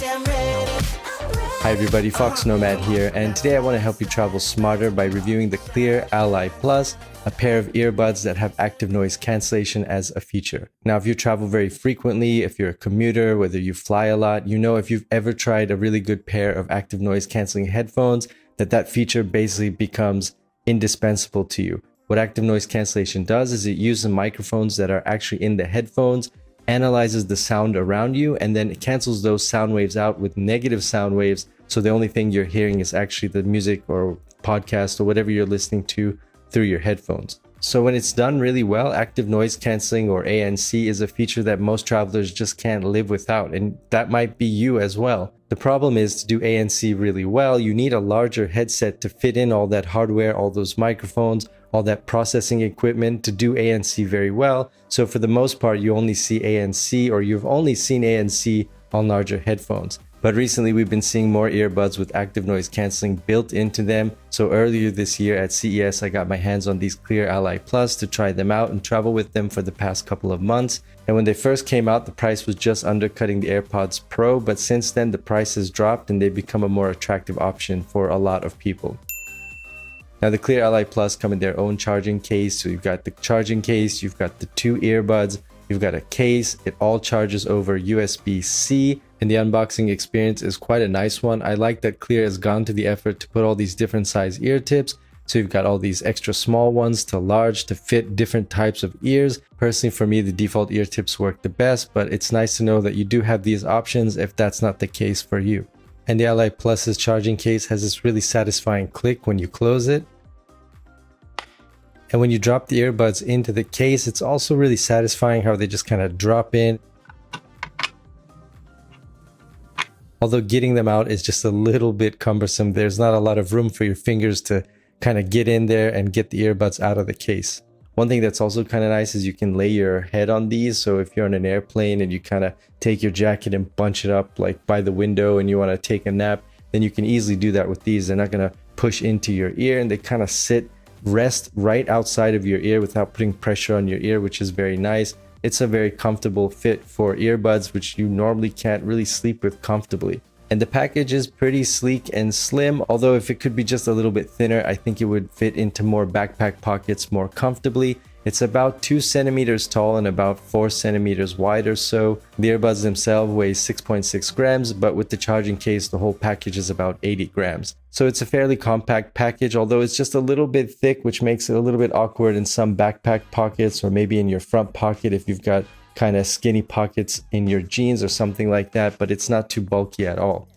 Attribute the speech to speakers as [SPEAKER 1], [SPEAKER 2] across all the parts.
[SPEAKER 1] Hi everybody, foXnoMad here, and today I want to help you travel smarter by reviewing the Cleer Ally Plus, a pair of earbuds that have active noise cancellation as a feature. Now, if you travel very frequently, if you're a commuter, whether you fly a lot, you know if you've ever tried a really good pair of active noise canceling headphones, that feature basically becomes indispensable to you. What active noise cancellation does is it uses microphones that are actually in the headphones, analyzes the sound around you, and then it cancels those sound waves out with negative sound waves. So the only thing you're hearing is actually the music or podcast or whatever you're listening to through your headphones. So when it's done really well, active noise canceling, or ANC, is a feature that most travelers just can't live without, and that might be you as well. The problem is, to do ANC really well, you need a larger headset to fit in all that hardware, all those microphones, all that processing equipment to do ANC very well. So for the most part, you only see ANC, or you've only seen ANC on larger headphones. But recently we've been seeing more earbuds with active noise cancelling built into them. So earlier this year at CES, I got my hands on these Cleer Ally Plus to try them out and travel with them for the past couple of months. And when they first came out, the price was just undercutting the AirPods Pro, but since then the price has dropped and they've become a more attractive option for a lot of people. Now, the Cleer Ally Plus come in their own charging case. So you've got the charging case, you've got the two earbuds, you've got a case. It all charges over USB-C, and the unboxing experience is quite a nice one. I like that Cleer has gone to the effort to put all these different size ear tips. So you've got all these extra small ones to large to fit different types of ears. Personally, for me, the default ear tips work the best, but it's nice to know that you do have these options if that's not the case for you. And the Ally Plus's charging case has this really satisfying click when you close it. And when you drop the earbuds into the case, it's also really satisfying how they just kind of drop in. Although getting them out is just a little bit cumbersome. There's not a lot of room for your fingers to kind of get in there and get the earbuds out of the case. One thing that's also kind of nice is you can lay your head on these. So if you're on an airplane and you kind of take your jacket and bunch it up like by the window and you want to take a nap, then you can easily do that with these. They're not going to push into your ear, and they kind of rest right outside of your ear without putting pressure on your ear, which is very nice. It's a very comfortable fit for earbuds, which you normally can't really sleep with comfortably. And the package is pretty sleek and slim, although if it could be just a little bit thinner, I think it would fit into more backpack pockets more comfortably. It's about 2 centimeters tall and about 4 centimeters wide or so. The earbuds themselves weigh 6.6 grams, but with the charging case, the whole package is about 80 grams. So it's a fairly compact package, although it's just a little bit thick, which makes it a little bit awkward in some backpack pockets, or maybe in your front pocket if you've got kind of skinny pockets in your jeans or something like that, but it's not too bulky at all.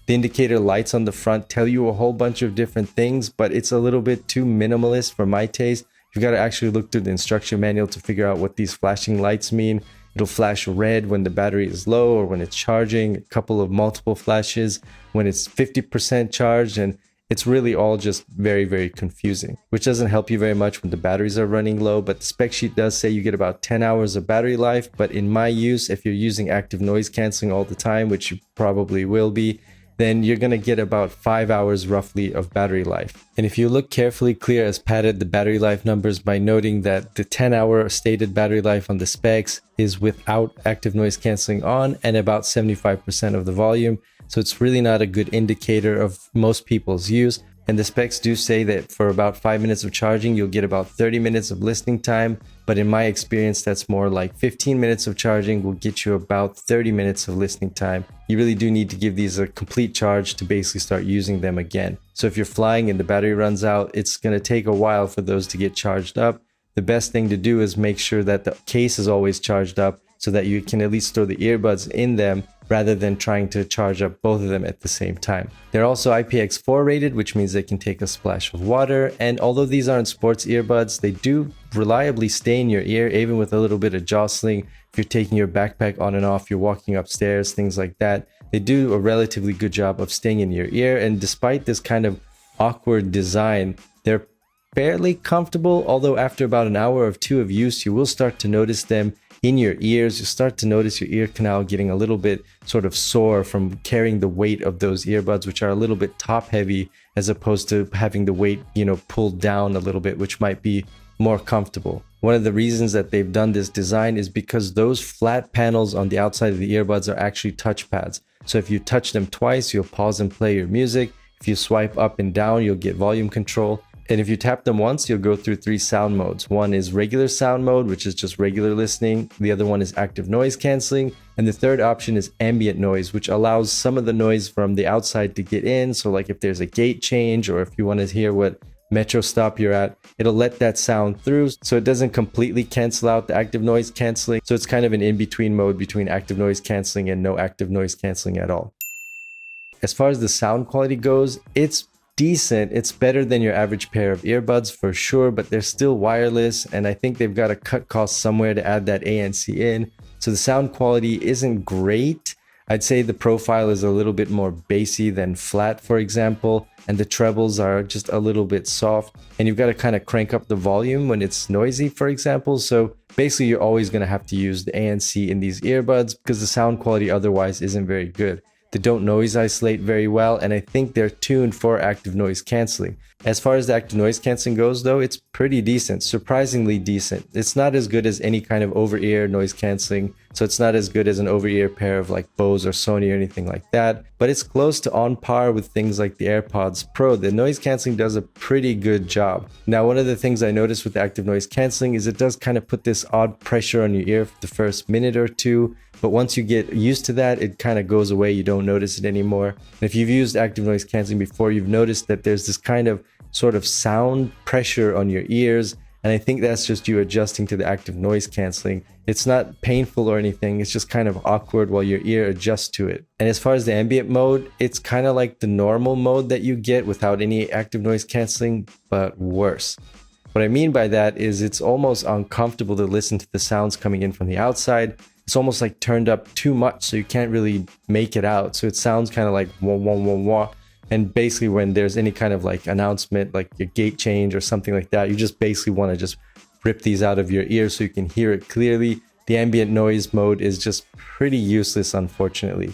[SPEAKER 1] The indicator lights on the front tell you a whole bunch of different things, but it's a little bit too minimalist for my taste. You've got to actually look through the instruction manual to figure out what these flashing lights mean. It'll flash red when the battery is low or when it's charging, a couple of multiple flashes when it's 50% charged, and it's really all just very, very confusing, which doesn't help you very much when the batteries are running low. But the spec sheet does say you get about 10 hours of battery life, but in my use, if you're using active noise cancelling all the time, which you probably will be, then you're going to get about 5 hours roughly of battery life. And if you look carefully, Cleer has padded the battery life numbers by noting that the 10-hour stated battery life on the specs is without active noise cancelling on and about 75% of the volume. So it's really not a good indicator of most people's use. And the specs do say that for about 5 minutes of charging, you'll get about 30 minutes of listening time. But in my experience, that's more like 15 minutes of charging will get you about 30 minutes of listening time. You really do need to give these a complete charge to basically start using them again. So if you're flying and the battery runs out, it's going to take a while for those to get charged up. The best thing to do is make sure that the case is always charged up so that you can at least throw the earbuds in them rather than trying to charge up both of them at the same time. They're also IPX4 rated, which means they can take a splash of water. And although these aren't sports earbuds, they do reliably stay in your ear, even with a little bit of jostling. If you're taking your backpack on and off, you're walking upstairs, things like that. They do a relatively good job of staying in your ear. And despite this kind of awkward design, they're fairly comfortable. Although after about an hour or two of use, you will start to notice them in your ears. You start to notice your ear canal getting a little bit sort of sore from carrying the weight of those earbuds, which are a little bit top heavy, as opposed to having the weight, pulled down a little bit, which might be more comfortable. One of the reasons that they've done this design is because those flat panels on the outside of the earbuds are actually touchpads. So if you touch them twice, you'll pause and play your music. If you swipe up and down, you'll get volume control. And if you tap them once, you'll go through 3 sound modes. One is regular sound mode, which is just regular listening. The other one is active noise canceling. And the third option is ambient noise, which allows some of the noise from the outside to get in. So like if there's a gate change, or if you want to hear what metro stop you're at, it'll let that sound through. So it doesn't completely cancel out the active noise canceling. So it's kind of an in-between mode between active noise canceling and no active noise canceling at all. As far as the sound quality goes, it's decent. It's better than your average pair of earbuds for sure, but they're still wireless, and I think they've got to cut costs somewhere to add that ANC in. So the sound quality isn't great. I'd say the profile is a little bit more bassy than flat, for example, and the trebles are just a little bit soft, and you've got to kind of crank up the volume when it's noisy, for example. So basically you're always going to have to use the ANC in these earbuds because the sound quality otherwise isn't very good. They don't noise isolate very well, and I think they're tuned for active noise canceling. As far as the active noise canceling goes though, it's pretty decent, surprisingly decent. It's not as good as any kind of over-ear noise canceling, so it's not as good as an over-ear pair of like Bose or Sony or anything like that, but it's close to on par with things like the AirPods Pro. The noise canceling does a pretty good job. Now, one of the things I noticed with active noise canceling is it does kind of put this odd pressure on your ear for the first minute or two, but once you get used to that, it kind of goes away. You don't notice it anymore. And if you've used active noise canceling before, you've noticed that there's this kind of sort of sound pressure on your ears. And I think that's just you adjusting to the active noise canceling. It's not painful or anything. It's just kind of awkward while your ear adjusts to it. And as far as the ambient mode, it's kind of like the normal mode that you get without any active noise canceling, but worse. What I mean by that is it's almost uncomfortable to listen to the sounds coming in from the outside. It's almost like turned up too much, so you can't really make it out. So it sounds kind of like wah, wah, wah, wah. And basically when there's any kind of like announcement, like your gate change or something like that, you just basically want to just rip these out of your ears so you can hear it clearly. The ambient noise mode is just pretty useless, unfortunately.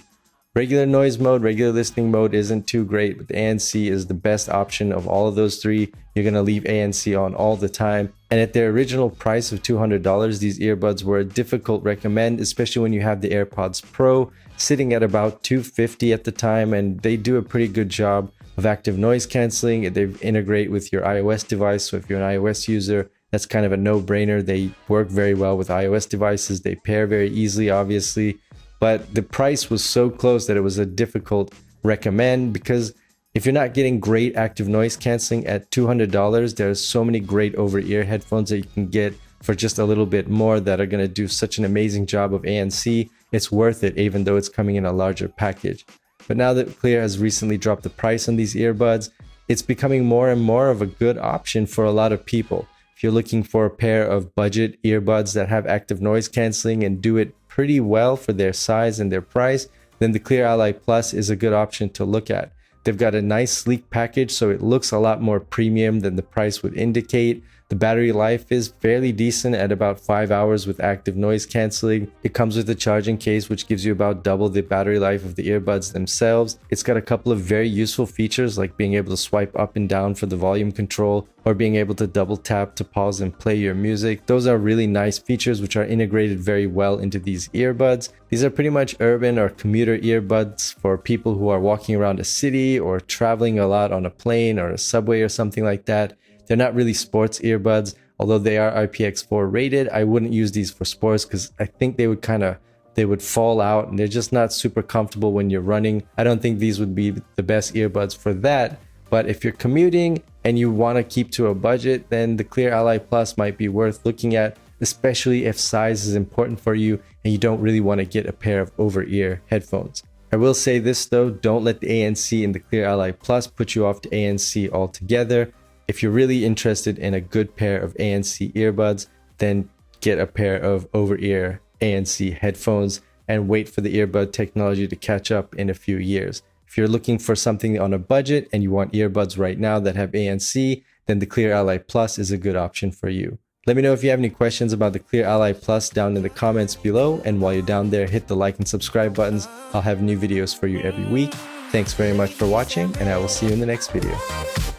[SPEAKER 1] Regular noise mode, regular listening mode isn't too great, but the ANC is the best option of all of those three. You're going to leave ANC on all the time. And at their original price of $200, these earbuds were a difficult recommend, especially when you have the AirPods Pro sitting at about $250 at the time, and they do a pretty good job of active noise canceling. They integrate with your iOS device, so if you're an iOS user, that's kind of a no-brainer. They work very well with iOS devices. They pair very easily, obviously. But the price was so close that it was a difficult recommend, because if you're not getting great active noise canceling at $200, there's so many great over-ear headphones that you can get for just a little bit more that are going to do such an amazing job of ANC. It's worth it, even though it's coming in a larger package. But now that Cleer has recently dropped the price on these earbuds, it's becoming more and more of a good option for a lot of people. If you're looking for a pair of budget earbuds that have active noise canceling and do it pretty well for their size and their price, then the Cleer Ally Plus is a good option to look at. They've got a nice sleek package, so it looks a lot more premium than the price would indicate. The battery life is fairly decent at about 5 hours with active noise canceling. It comes with a charging case, which gives you about double the battery life of the earbuds themselves. It's got a couple of very useful features, like being able to swipe up and down for the volume control, or being able to double tap to pause and play your music. Those are really nice features which are integrated very well into these earbuds. These are pretty much urban or commuter earbuds for people who are walking around a city or traveling a lot on a plane or a subway or something like that. They're not really sports earbuds, although they are IPX4 rated. I wouldn't use these for sports because I think they would fall out, and they're just not super comfortable when you're running. I don't think these would be the best earbuds for that. But if you're commuting and you want to keep to a budget, then the Cleer Ally Plus might be worth looking at, especially if size is important for you and you don't really want to get a pair of over-ear headphones. I will say this though, don't let the ANC in the Cleer Ally Plus put you off to ANC altogether. If you're really interested in a good pair of ANC earbuds, then get a pair of over-ear ANC headphones and wait for the earbud technology to catch up in a few years. If you're looking for something on a budget and you want earbuds right now that have ANC, then the Cleer Ally Plus is a good option for you. Let me know if you have any questions about the Cleer Ally Plus down in the comments below, and while you're down there, hit the like and subscribe buttons. I'll have new videos for you every week. Thanks very much for watching, and I will see you in the next video.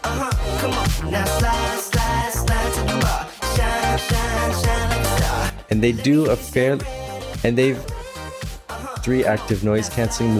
[SPEAKER 2] Come on, now slide, slide, slide to the bar. Shine, shine, shine.
[SPEAKER 1] and they do a fair, and they've 3 active noise cancelling.